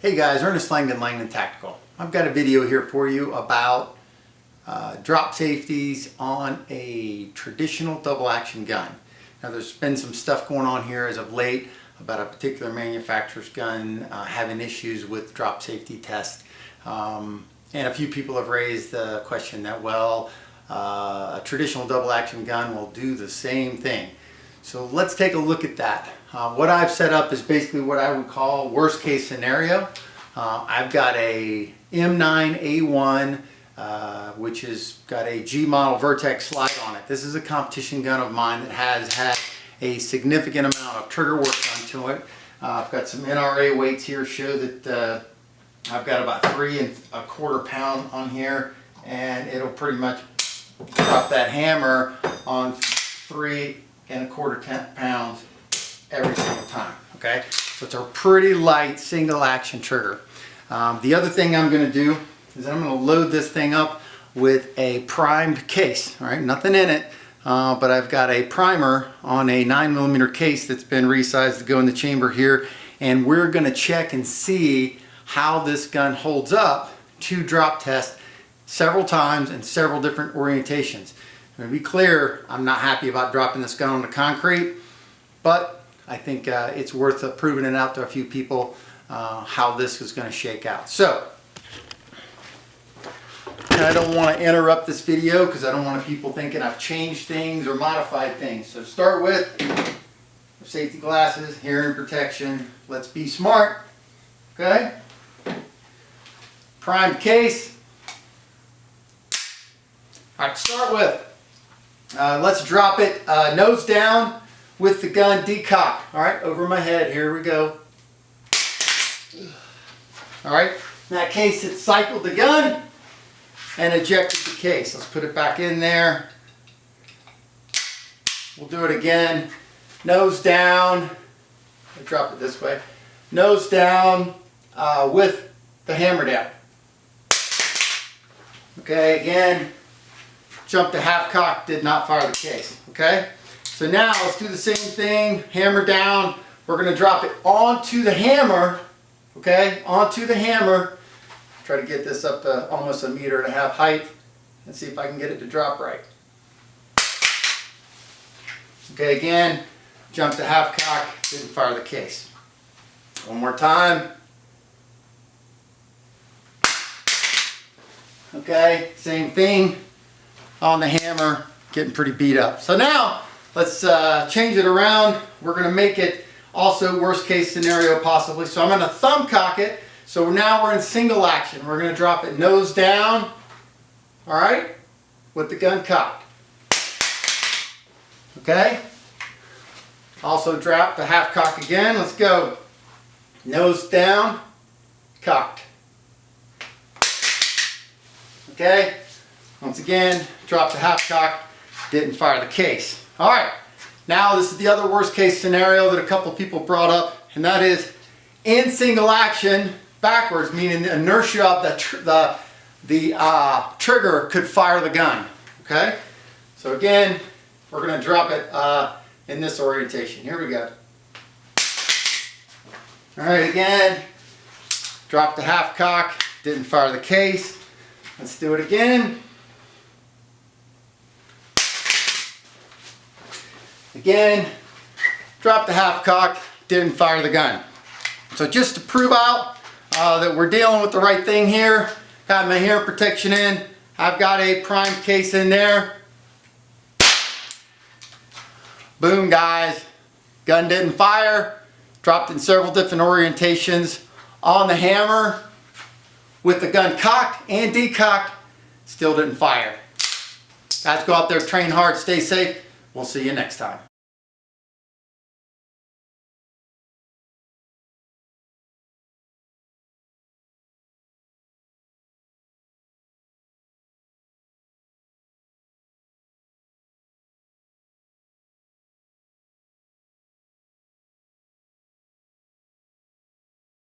Hey guys, Ernest Langdon, Langdon Tactical. I've got a video here for you about drop safeties on a traditional double action gun. Now there's been some stuff going on here as of late about a particular manufacturer's gun having issues with drop safety test. And a few people have raised the question that, well, a traditional double action gun will do the same thing. So let's take a look at that. What I've set up is basically what I would call worst case scenario. I've got a M9A1 which has got a G model Vertex slide on it. This is a competition gun of mine that has had a significant amount of trigger work done to it. I've got some NRA weights here show that I've got about 3 1/4 pound on here, and it'll pretty much drop that hammer on 3 1/4 pounds every single time. Okay, so it's a pretty light single action trigger. The other thing I'm going to do is I'm going to load this thing up with a primed case. All right, nothing in it, but I've got a primer on a 9mm case that's been resized to go in the chamber here, and we're going to check and see how this gun holds up to drop test several times in several different orientations. To be clear, I'm not happy about dropping this gun on the concrete, but I think it's worth proving it out to a few people how this is going to shake out. So, and I don't want to interrupt this video because I don't want people thinking I've changed things or modified things. So to start with, safety glasses, hearing protection. Let's be smart. Okay? Primed case. Alright, start with, let's drop it nose down with the gun decocked. Alright, over my head, here we go. Alright, in that case it cycled the gun and ejected the case. Let's put it back in there. We'll do it again. Nose down. I'll drop it this way. Nose down with the hammer down. Okay, again. Jumped to half cock, did not fire the case. Okay, so now let's do the same thing. Hammer down. We're going to drop it onto the hammer. Okay, onto the hammer. Try to get this up to almost 1.5 meters height and see if I can get it to drop right. Okay, again, jump to half cock, didn't fire the case. One more time. Okay, same thing on the hammer, getting pretty beat up. So now let's change it around. We're going to make it also worst case scenario possibly. So I'm going to thumb cock it. So now we're in single action. We're going to drop it nose down, all right, with the gun cocked. Okay. Also drop the half cock again. Let's go. Nose down, cocked. Okay. Once again, drop the half cock, didn't fire the case. All right. Now this is the other worst case scenario that a couple people brought up, and that is in single action backwards, meaning the inertia of the trigger could fire the gun. Okay. So again, we're going to drop it in this orientation. Here we go. All right, again, drop the half cock, didn't fire the case. Let's do it again. Again, drop the half cock, didn't fire the gun. So just to prove out that we're dealing with the right thing here, got my hair protection in, I've got a primed case in there. Boom guys, gun didn't fire, dropped in several different orientations on the hammer with the gun cocked and decocked, still didn't fire. Guys, go out there, train hard, stay safe. We'll see you next time.